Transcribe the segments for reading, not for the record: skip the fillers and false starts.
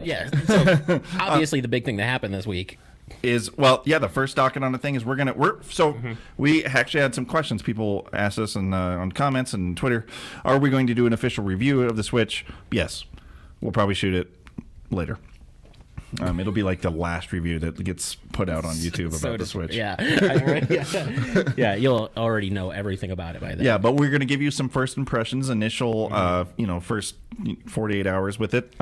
Yeah. So obviously, the big thing that happened this week is the first docket on the thing is we actually had some questions. People asked us on comments and Twitter, are we going to do an official review of the Switch? Yes, we'll probably shoot it later. It'll be like the last review that gets put out on YouTube about the Switch. Yeah, you'll already know everything about it by then. Yeah, but we're going to give you some first impressions, initial first 48 hours with it.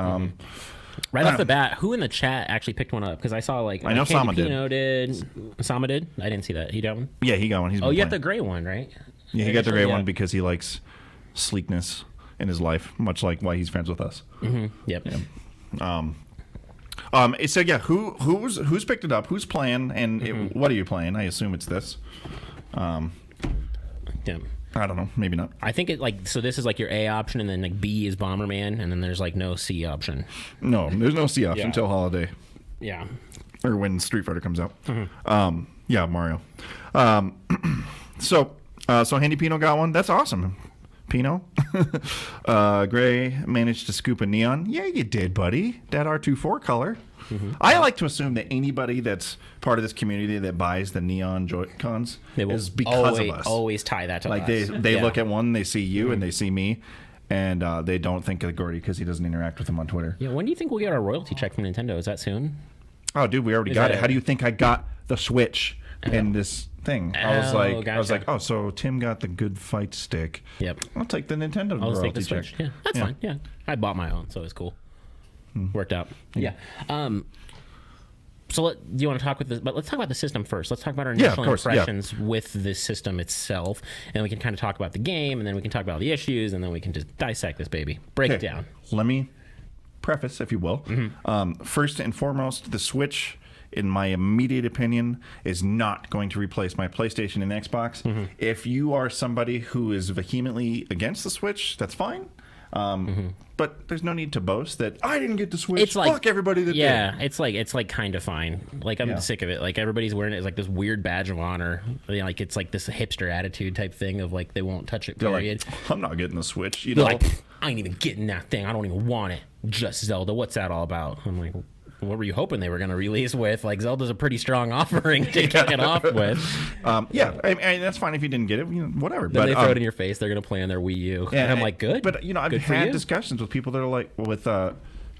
Right off the bat, who in the chat actually picked one up? Because I saw I know Sama did. Sama did? I didn't see that. He got one? Yeah, he got one. You got the gray one, right? Yeah, he got the gray one because he likes sleekness in his life, much like why he's friends with us. Mm-hmm. Yep. Yeah. So yeah, who's picked it up? Who's playing? And what are you playing? I assume it's this. Yeah. I don't know. Maybe not. I think so this is like your A option, and then like B is Bomberman, and then there's like no C option. No, there's no C option until holiday. Yeah. Or when Street Fighter comes out. Mm-hmm. Mario. So Handy Pino got one. That's awesome. Pino. Gray managed to scoop a Neon. Yeah, you did, buddy. That R24 color. Mm-hmm. I like to assume that anybody that's part of this community that buys the Neon Joy-Cons is because of us. Always tie that to us. They look at one, they see you, and they see me, and they don't think of Gordy because he doesn't interact with them on Twitter. Yeah, when do you think we'll get our royalty check from Nintendo? Is that soon? Oh, dude, we already got it. How do you think I got the Switch in this thing? I was like, oh, so Tim got the good fight stick. Yep. I'll take the Nintendo I'll royalty take the Switch. check. Yeah, that's fine. Yeah, I bought my own, so it's cool. Worked out. Yeah. So do you want to talk with this? But let's talk about the system first. Let's talk about our initial impressions with the system itself, and we can kind of talk about the game, and then we can talk about the issues, and then we can just dissect this baby, break it down. Let me preface, if you will. First and foremost, the Switch, in my immediate opinion, is not going to replace my PlayStation and Xbox. If you are somebody who is vehemently against the Switch, that's fine. But there's no need to boast that I didn't get the Switch. It's like, fuck everybody that did. Yeah, it's like kind of fine. Like I'm sick of it. Like everybody's wearing it as like this weird badge of honor. Like it's like this hipster attitude type thing of like they won't touch it. Period. Like, I'm not getting the Switch. They're like, I ain't even getting that thing. I don't even want it. Just Zelda. What's that all about? I'm like, what were you hoping they were going to release with? Like, Zelda's a pretty strong offering to kick it off with. I mean, that's fine if you didn't get it, whatever. Then they throw it in your face. They're going to play on their Wii U. And I'm like, good. But, I've had discussions with people that are like, with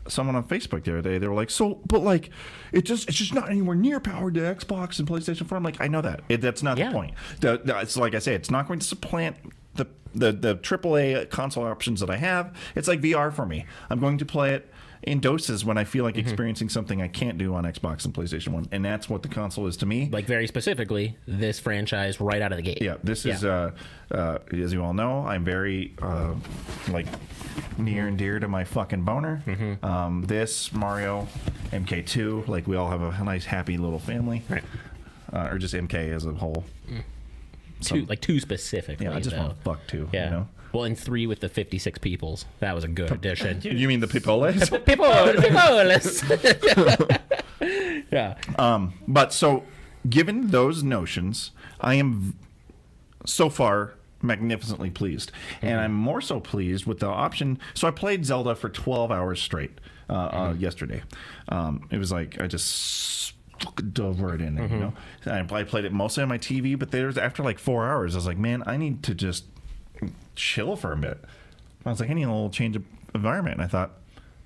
someone on Facebook the other day. They were like, it's just not anywhere near powered to Xbox and PlayStation 4. I'm like, I know that. That's not the point. It's like I say, it's not going to supplant the AAA console options that I have. It's like VR for me. I'm going to play it in doses when I feel like experiencing something I can't do on Xbox and PlayStation 1. And that's what the console is to me. Like, very specifically, this franchise right out of the gate. Yeah, this is, as you all know, I'm very, near and dear to my fucking boner. This, Mario, MK2, like, we all have a nice, happy little family. Right. Or just MK as a whole. Two specifically. Yeah, I just want to fuck two, Well, and 3 with the 56 peoples. That was a good addition. You mean the pipoles? Pipoles. Yeah. But so, given those notions, I am so far magnificently pleased. And I'm more so pleased with the option. So I played Zelda for 12 hours straight yesterday. It was like, I just dove right in there, And I played it mostly on my TV, but after like 4 hours, I was like, man, I need to just chill for a bit. I was like, I need a little change of environment. And I thought,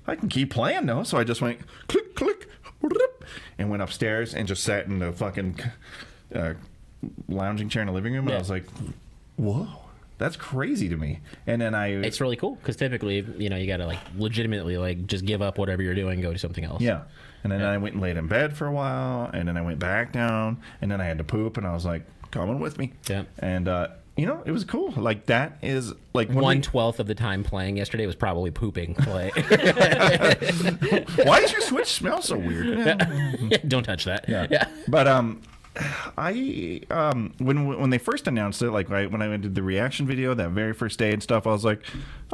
I can keep playing though. So I just went click, click, and went upstairs and just sat in the fucking lounging chair in the living room. And I was like, whoa, that's crazy to me. And then it's really cool because typically, you got to like legitimately like just give up whatever you're doing and go do something else. Yeah. And then I went and laid in bed for a while, and then I went back down, and then I had to poop, and I was like, come on with me. Yeah. And it was cool. Like, that is like 1/12 of the time playing yesterday was probably pooping. Like, why does your Switch smell so weird? Don't touch that. Yeah. But I when they first announced it, like when I did the reaction video that very first day and stuff, I was like,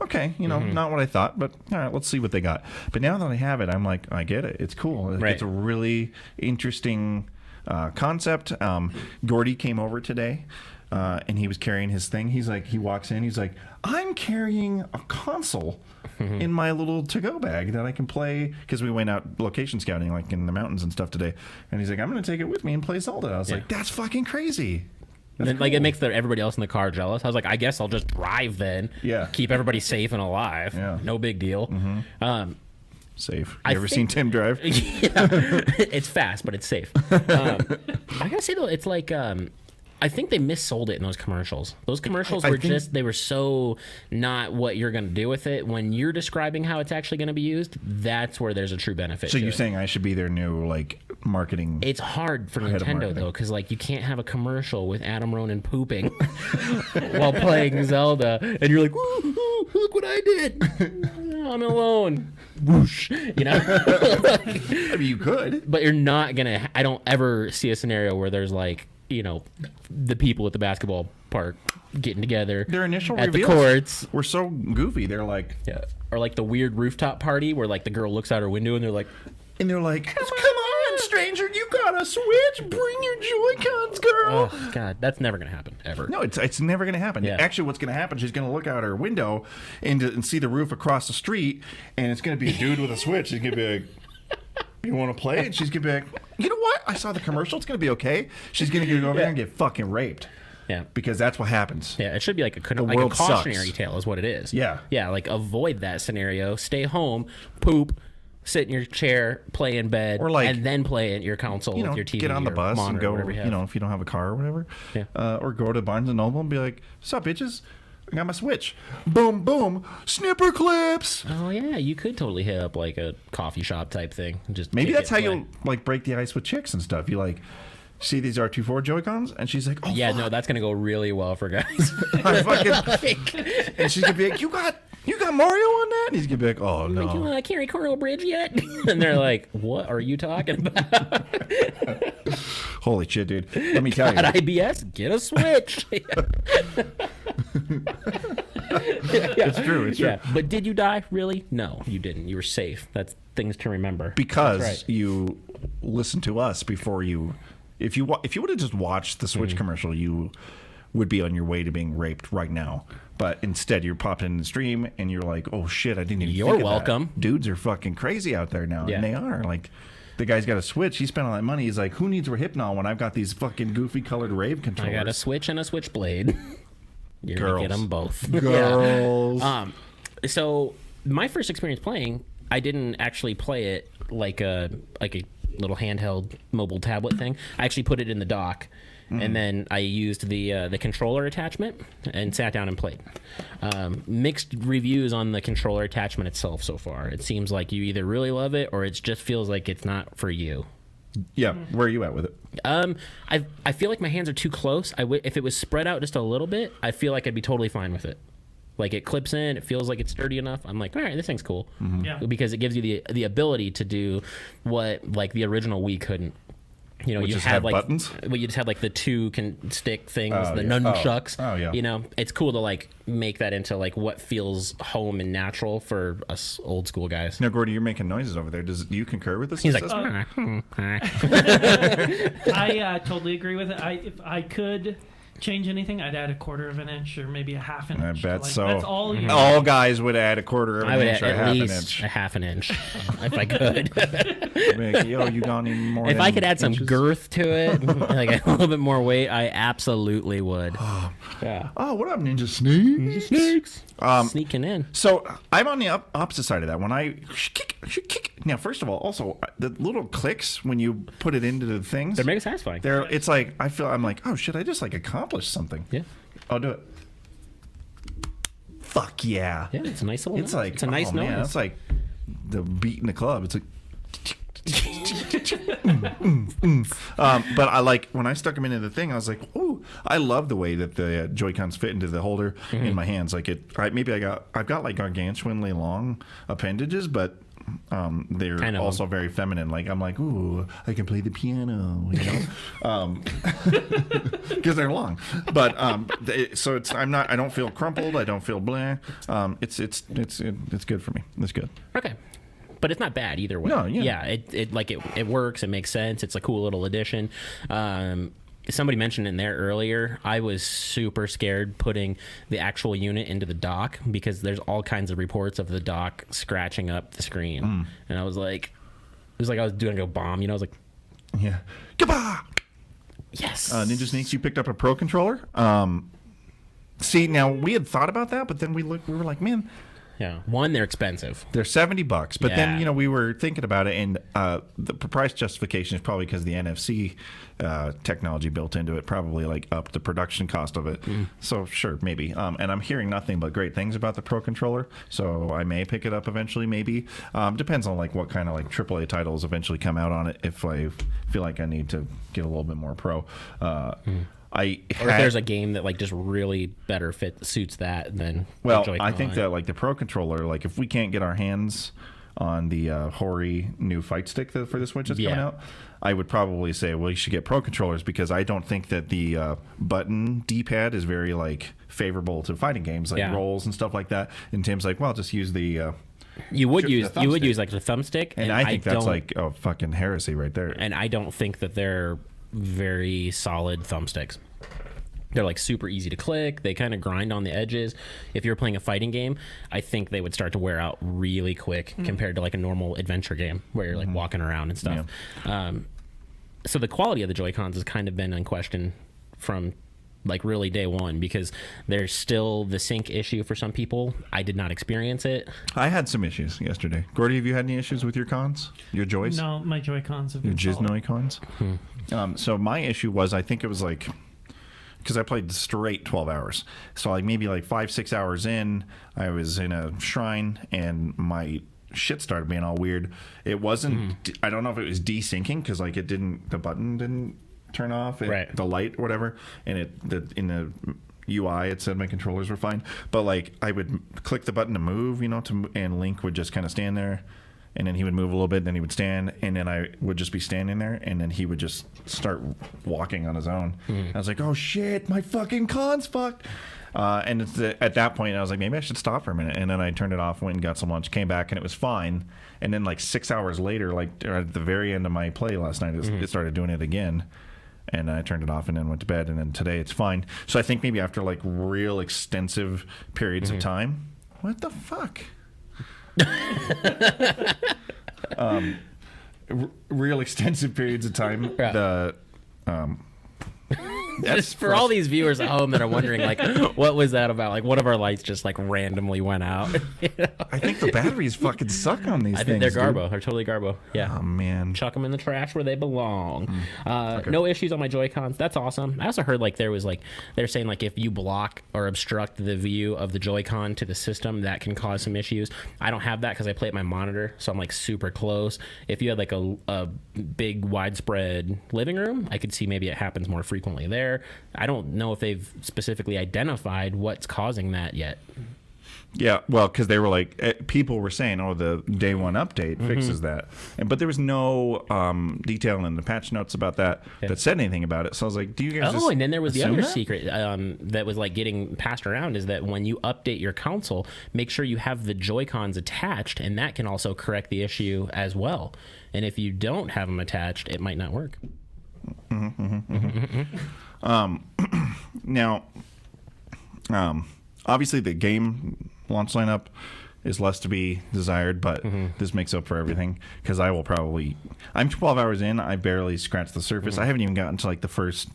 okay, not what I thought, but all right, let's see what they got. But now that I have it, I'm like, I get it. It's cool. It's a really interesting concept. Gordy came over today. And he was carrying his thing. He walks in. He's like, I'm carrying a console in my little to-go bag that I can play, because we went out location scouting like in the mountains and stuff today. And he's like, I'm going to take it with me and play Zelda. I was like, that's fucking crazy. That's cool. Like, it makes everybody else in the car jealous. I was like, I guess I'll just drive then. Yeah. Keep everybody safe and alive. Yeah. No big deal. Safe. You ever seen Tim drive? Yeah. It's fast, but it's safe. I gotta say though, it's like I think they missold it in those commercials. Those commercials they were so not what you're going to do with it. When you're describing how it's actually going to be used, that's where there's a true benefit. So you're saying I should be their new like marketing? It's hard for Nintendo though, because like you can't have a commercial with Adam Ronin pooping while playing Zelda, and you're like, "Woo, look what I did! I'm alone." Whoosh, you know. I mean, you could, but you're not gonna. I don't ever see a scenario where there's like, you know, the people at the basketball park getting together. Their initial at reveals the courts were so goofy. They're like, or like the weird rooftop party where like the girl looks out her window and they're like, come on, stranger, you got a Switch. Bring your Joy-Cons, girl. Oh God, that's never gonna happen ever. No, it's never gonna happen. Yeah. Actually, what's gonna happen? She's gonna look out her window and see the roof across the street, and it's gonna be a dude with a Switch. He's gonna be like, you want to play? And she's gonna be like, you know what? I saw the commercial. It's gonna be okay. She's gonna go over there and get fucking raped. Yeah, because that's what happens. Yeah, it should be like a cautionary tale, is what it is. Yeah, yeah, like avoid that scenario. Stay home, poop, sit in your chair, play in bed, or like, and then play at your console with your TV. Get on the bus and go. You know, if you don't have a car or whatever. Yeah. Or go to Barnes and Noble and be like, "Sup, bitches? I got my Switch. Boom, boom, snipper clips." Oh yeah, you could totally hit up like a coffee shop type thing. Just maybe that's how you'll like break the ice with chicks and stuff. You like see these R24 Joy-Cons, and she's like, "Oh yeah, fuck. No, that's gonna go really well for guys." I fucking, and she's gonna be like, "You got Mario on that?" And he's gonna be like, "Oh no, like, I can't read Coral Bridge yet." And they're like, "What are you talking about?" Holy shit, dude! Let me tell you. At IBS, get a Switch. It's true. It's true. Yeah. But did you die? Really? No, you didn't. You were safe. That's things to remember. Because you listened to us before you. If you would have just watched the Switch commercial, you would be on your way to being raped right now. But instead, you're popping in the stream and you're like, "Oh shit, I didn't even." You're welcome. That. Dudes are fucking crazy out there now, and they are like. The guy's got a Switch. He spent all that money. He's like, who needs Hypnol when I've got these fucking goofy colored Rave controllers? I got a Switch and a Switchblade. You're gonna get them both. Girls. Yeah. So my first experience playing, I didn't actually play it like a little handheld mobile tablet thing. I actually put it in the dock. And then I used the controller attachment and sat down and played. Mixed reviews on the controller attachment itself so far. It seems like you either really love it or it just feels like it's not for you. Yeah, where are you at with it? I feel like my hands are too close. If it was spread out just a little bit, I feel like I'd be totally fine with it. Like it clips in, it feels like it's sturdy enough. I'm like, all right, this thing's cool. Yeah. Because it gives you the ability to do what like the original Wii couldn't. You know, you have like buttons. Well, you just have like the two stick things, the nunchucks. Oh yeah. You know, it's cool to like make that into like what feels home and natural for us old school guys. Now, Gordy, you're making noises over there. Do you concur with this? He's like, I totally agree with it. If I could change anything, I'd add 1/4 of an inch or maybe a 1/2 an inch. I bet so. That's all. All guys would add 1/4 of an inch or at 1/2 least an inch. a 1/2 an inch if I could. Like, yo, you got any more? If I could add some girth to it, like a little bit more weight, I absolutely would. Yeah. Oh, what up, Ninja Snakes? Sneaking in. So I'm on the opposite side of that. When I kick. Now, first of all, also the little clicks when you put it into the things, They're mega satisfying. It's like I'm like, oh shit, I just like accomplished something. Yeah. I'll do it. Fuck yeah. Yeah, it's a nice little. It's like it's a nice noise. Man, it's like the beat in the club. It's like. But I like when I stuck them into the thing. I was like, "Ooh, I love the way that the Joy-Cons fit into the holder in my hands." Like I've got like gargantuanly long appendages, but they're kind of also very feminine. Like I'm like, "Ooh, I can play the piano," you know, because they're long. But so I don't feel crumpled. I don't feel blah. It's good for me. It's good. Okay. but it's not bad either way. No, yeah. It works. It makes sense. It's a cool little addition. Somebody mentioned in there earlier, I was super scared putting the actual unit into the dock because there's all kinds of reports of the dock scratching up the screen. And I was like, it was like I was doing a bomb, I was like, yeah. Gah-bah! yes. Ninja Sneaks, you picked up a Pro controller. See, now we had thought about that, but then we were like, man, yeah. One, they're expensive. they're $70, but Yeah. then we were thinking about it, and the price justification is probably because the NFC technology built into it probably like upped the production cost of it. So sure, maybe. And I'm hearing nothing but great things about the Pro controller, so I may pick it up eventually. Maybe depends on like what kind of like AAA titles eventually come out on it. If I feel like I need to get a little bit more pro. Or if there's a game that like just really better suits that, then I think that like the Pro controller, like if we can't get our hands on the Hori new fight stick for the Switch that's coming out, I would probably say, well, you should get Pro controllers because I don't think that the button D-pad is very like favorable to fighting games like rolls and stuff like that. And Tim's like, well, just use the you would use like the thumbstick, and I think that's like fucking heresy right there. And I don't think that they're very solid thumbsticks. They're like super easy to click. They kind of grind on the edges. If you're playing a fighting game, I think they would start to wear out really quick compared to like a normal adventure game where you're like walking around and stuff. Yeah. So the quality of the Joy-Cons has kind of been in question from like really day one because there's still the sync issue for some people. I did not experience it. I had some issues yesterday. Gordy, have you had any issues with your cons? Your Joys? No, my Joy-Cons have your been solid. Jiznoy cons? So my issue was, I think it was like, because I played straight 12 hours. So like maybe like 5-6 hours in, I was in a shrine and my shit started being all weird. It wasn't, I don't know if it was desyncing because like the button didn't turn off, the light or whatever. And in the UI it said my controllers were fine. But like I would click the button to move, and Link would just kind of stand there. And then he would move a little bit, then he would stand, and then I would just be standing there, and then he would just start walking on his own. I was like, oh shit, my fucking con's fucked. And at that point, I was like, maybe I should stop for a minute. And then I turned it off, went and got some lunch, came back, and it was fine. And then like 6 hours later, like at the very end of my play last night, it started doing it again. And I turned it off and then went to bed, and then today it's fine. So I think maybe after like real extensive periods of time, what the fuck? Real extensive periods of time. That's for all these viewers at home that are wondering, like, what was that about? Like, one of our lights just like randomly went out. I think the batteries fucking suck on these things. I think they're Garbo. They're totally Garbo. Yeah. Oh man. Chuck them in the trash where they belong. No issues on my Joy-Cons. That's awesome. I also heard like they're saying like if you block or obstruct the view of the Joy-Con to the system, that can cause some issues. I don't have that because I play at my monitor, so I'm like super close. If you had like a big widespread living room, I could see maybe it happens more frequently there. I don't know if they've specifically identified what's causing that yet. Yeah, well, because they were like, people were saying, oh, the day one update fixes that. But there was no detail in the patch notes about that said anything about it. So I was like, do you guys and then there was the other that? secret that was like getting passed around is that when you update your console, make sure you have the Joy-Cons attached, and that can also correct the issue as well. And if you don't have them attached, it might not work. Now, obviously the game launch lineup is less to be desired, but this makes up for everything because I'm 12 hours in. I barely scratched the surface. I haven't even gotten to like the first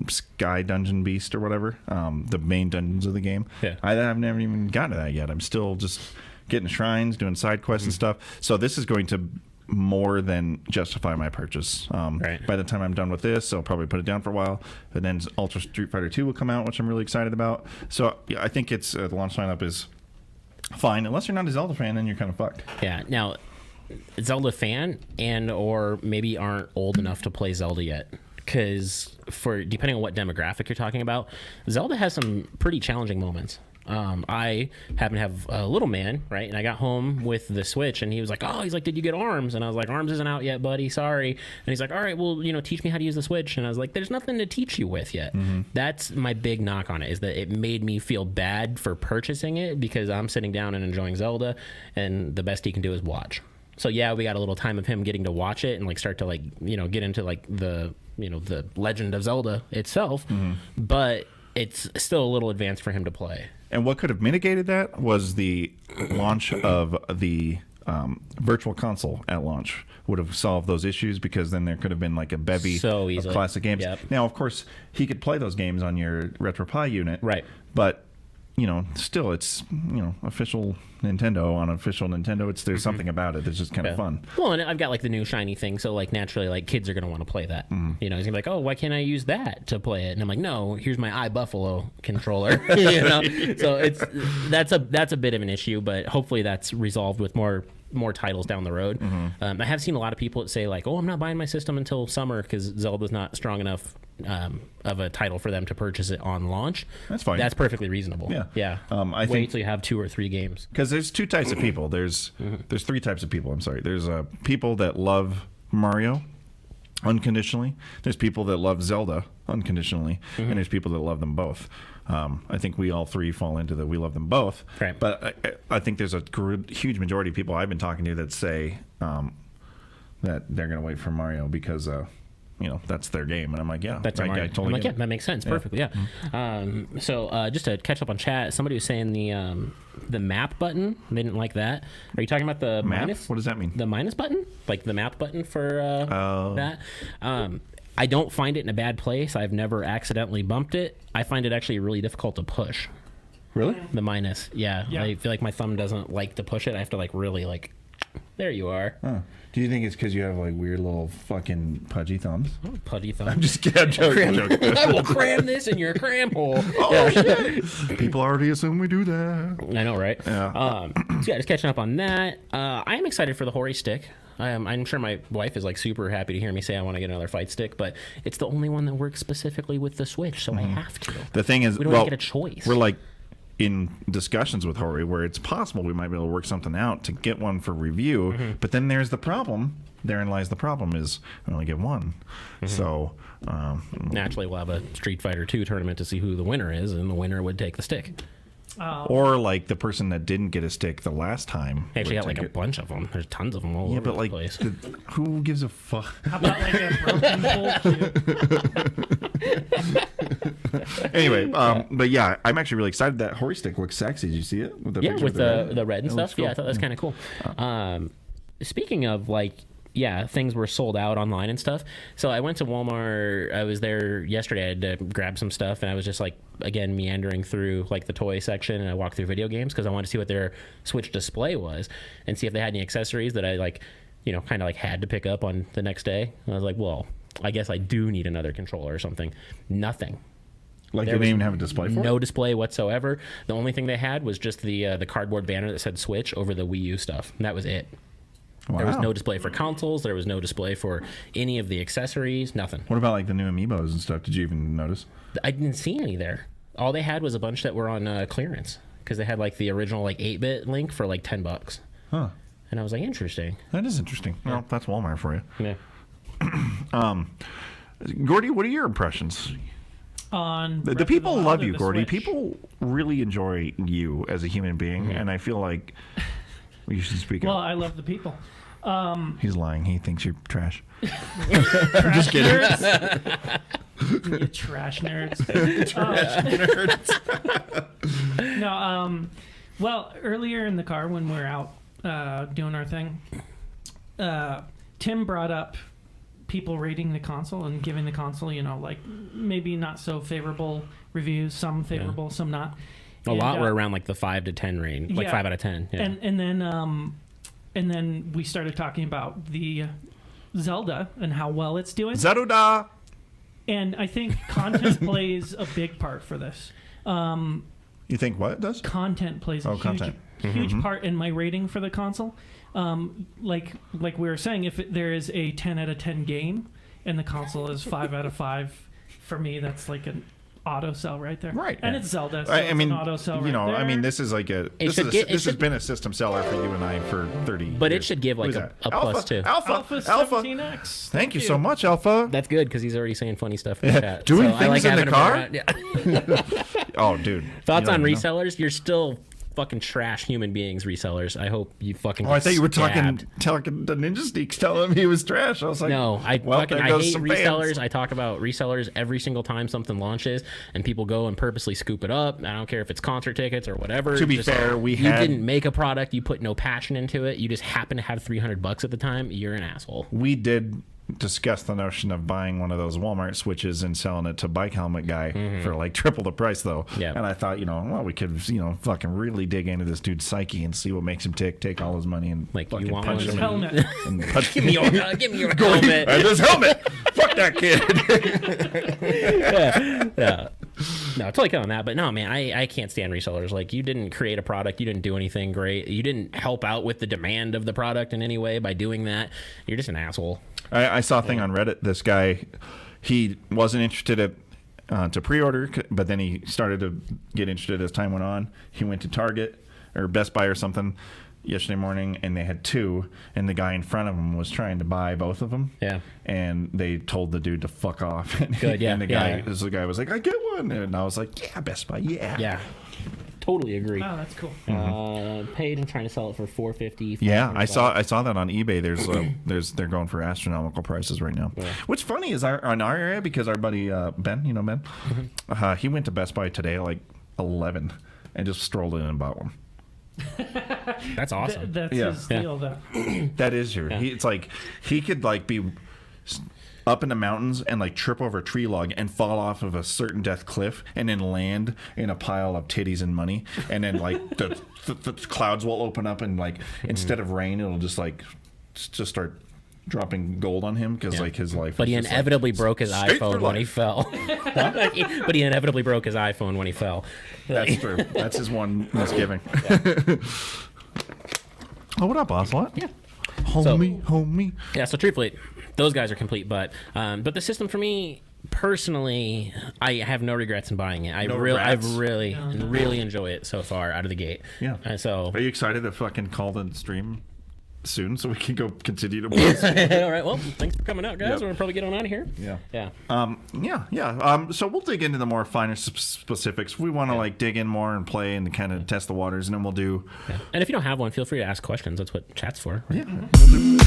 Sky Dungeon Beast or whatever, the main dungeons of the game. I've never even gotten to that yet. I'm still just getting shrines, doing side quests and stuff. So this is going to more than justify my purchase. By the time I'm done with this, I'll probably put it down for a while. And then Ultra Street Fighter 2 will come out, which I'm really excited about. So yeah, I think it's the launch lineup is fine. Unless you're not a Zelda fan, then you're kind of fucked. Yeah. Now, Zelda fan or maybe aren't old enough to play Zelda yet. Because depending on what demographic you're talking about, Zelda has some pretty challenging moments. I happen to have a little man, right? And I got home with the Switch, and he was like, "Oh, he's like, did you get Arms?" And I was like, "Arms isn't out yet, buddy. Sorry." And he's like, "All right, well, teach me how to use the Switch." And I was like, "There's nothing to teach you with yet." That's my big knock on it, is that it made me feel bad for purchasing it because I'm sitting down and enjoying Zelda, and the best he can do is watch. So yeah, we got a little time of him getting to watch it and like start to like get into like the the Legend of Zelda itself, but it's still a little advanced for him to play. And what could have mitigated that was the launch of the virtual console at launch would have solved those issues, because then there could have been like a bevy of classic games. Yep. Now, of course, he could play those games on your RetroPie unit, Right? But still, it's official Nintendo on official Nintendo. There's something about it that's just kind of fun. Well, and I've got like the new shiny thing, so like naturally, like kids are gonna want to play that. He's gonna be like, "Oh, why can't I use that to play it?" And I'm like, "No, here's my iBuffalo controller." So that's a bit of an issue, but hopefully that's resolved with more titles down the road. I have seen a lot of people that say like, "Oh, I'm not buying my system until summer because Zelda's not strong enough of a title for them to purchase it on launch." That's fine. That's perfectly reasonable. Yeah. I Wait think till you have 2 or 3 games. because there's 2 types of people. There's 3 types of people. I'm sorry. There's people that love Mario unconditionally. There's people that love Zelda unconditionally, and there's people that love them both. I think we all 3 fall into we love them both. Right. But I think there's a huge majority of people I've been talking to that say that they're going to wait for Mario because that's their game. And I'm like, yeah, That's I Mario. totally I'm like, get yeah, it. that makes sense perfectly. Yeah. So just to catch up on chat, somebody was saying the map button, they didn't like that. Are you talking about the Map? minus? What does that mean? The minus button, like the map button for that. I don't find it in a bad place. I've never accidentally bumped it. I find it actually really difficult to push. Really? The minus, yeah. Yeah. I feel like my thumb doesn't like to push it. I have to like really like. There you are. Huh. Do you think it's because you have like weird little fucking pudgy thumbs? Oh, pudgy thumb. I'm just kidding. I'm joking. I will cram this in your cram hole. Oh, shit. People already assume we do that. I know, right? Yeah. So yeah, just catching up on that. I am excited for the Hori stick. I'm sure my wife is like super happy to hear me say I want to get another fight stick, but it's the only one that works specifically with the Switch, so I have to. The thing is, We don't get a choice. We're like in discussions with Hori where it's possible we might be able to work something out to get one for review, but then there's the problem. Therein lies the problem: is we only get one. So Naturally, we'll have a Street Fighter 2 tournament to see who the winner is, and the winner would take the stick. or like the person that didn't get a stick the last time. They actually would got like take a bunch of them. There's tons of them all Yeah, over but the like, place. who gives a fuck? How about like a broken bullshit? Anyway, but yeah, I'm actually really excited. That Hori stick looks sexy. Did you see it? With the Yeah, picture with of the red and It looks stuff. Yeah, I cool. thought that's kind of cool. Speaking of like, yeah, things were sold out online and stuff. So I went to Walmart. I was there yesterday. I had to grab some stuff, and I was just like, again, meandering through like the toy section, and I walked through video games because I wanted to see what their Switch display was and see if they had any accessories that I like, you know, kind of like had to pick up on the next day. And I was like, well, I guess I do need another controller or something. Nothing. Like There they was didn't even have a display for No it? display whatsoever. The only thing they had was just the cardboard banner that said Switch over the Wii U stuff. And that was it. Wow. There was no display for consoles. There was no display for any of the accessories. Nothing. What about like the new amiibos and stuff? Did you even notice? I didn't see any there. All they had was a bunch that were on clearance because they had like the original like 8-bit Link for like $10. Huh. And I was like, interesting. That is interesting. Well, that's Walmart for you. Yeah. Gordy, what are your impressions? On The Breath of people Wild love or you, the Gordy. Switch? People really enjoy you as a human being, and I feel like you should speak Well, up. I love the people. He's lying. He thinks you're trash. Trash nerds. You trash nerds. No, well, earlier in the car when we were out doing our thing, Tim brought up people rating the console and giving the console, you know, like maybe not so favorable reviews, some favorable, some not. A lot were around like the 5 to 10 range, like yeah. 5 out of 10. Yeah. And then we started talking about the Zelda and how well it's doing. Zeruda! And I think content plays a big part for this. You think what it does? Content plays a content. huge part in my rating for the console. Like we were saying, if there is a 10 out of 10 game and the console is 5 out of 5, for me that's like an auto sell right there. Right. And yeah. it's Zelda. So I mean, it's an auto sell you know, right there. I mean, this is like this has been a system seller for you and I for 30 But years. it should give like Who's a that? plus too. Alpha 17X. Thank you so much, Alpha. That's good because he's already saying funny stuff in the chat. Doing So I things in having the him car? around. Yeah. Oh, dude. Thoughts You on don't even know. resellers? You're still fucking trash human beings, resellers. I hope you fucking. Oh, I thought you were stabbed. talking to Ninja Sneaks, telling him he was trash. I was like, No, I well, fucking there I goes hate some resellers. fans. I talk about resellers every single time something launches, and people go and purposely scoop it up. I don't care if it's concert tickets or whatever. To be fair, you had- didn't make a product. You put no passion into it. You just happen to have $300 at the time. You're an asshole. We did discuss the notion of buying one of those Walmart switches and selling it to Bike Helmet Guy for like triple the price, though. Yeah. And I thought, well, we could, fucking really dig into this dude's psyche and see what makes him tick, take all his money, and Like, you fucking want punch one him. of Helmet. And punch Give me your helmet. this helmet. Fuck that kid. Yeah. No, totally killing that. But no, man, I can't stand resellers. Like, you didn't create a product. You didn't do anything great. You didn't help out with the demand of the product in any way by doing that. You're just an asshole. I saw a thing on Reddit. This guy, he wasn't interested to pre-order, but then he started to get interested as time went on. He went to Target or Best Buy or something yesterday morning, and they had two, and the guy in front of him was trying to buy both of them. Yeah. And they told the dude to fuck off. Good, yeah, And the yeah. guy was like, I get one. And I was like, yeah, Best Buy, yeah. Yeah. Totally agree. Oh, that's cool. Paid and trying to sell it for $450. Yeah, I saw that on eBay. They're going for astronomical prices right now. Yeah. What's funny is on our area, because our buddy Ben, Ben, he went to Best Buy today at like 11 and just strolled in and bought one. That's awesome. That's Yeah. his deal, though. That is your. It's like he could like be up in the mountains and like trip over a tree log and fall off of a certain death cliff and then land in a pile of titties and money, and then like the clouds will open up and like instead of rain it'll just start dropping gold on him because like his life. But he is just, inevitably like, broke his skate through iPhone when he life. fell. But he inevitably broke his iPhone when he fell. That's true. That's his one misgiving. Oh, what up, Ocelot? Yeah. Homie. Yeah, so truthfully, those guys are complete, but the system for me personally, I have no regrets in buying it. I regrets? really enjoy it so far out of the gate. Yeah. And so Are you excited to fucking call the stream soon so we can go continue to play? all right, well, thanks for coming out, guys. Yep. We'll probably get on out of here. Yeah. Yeah. So we'll dig into the more finer specifics. We want to like dig in more and play and kind of test the waters, and then we'll do. And if you don't have one, feel free to ask questions. That's what chat's for. Yeah. We'll do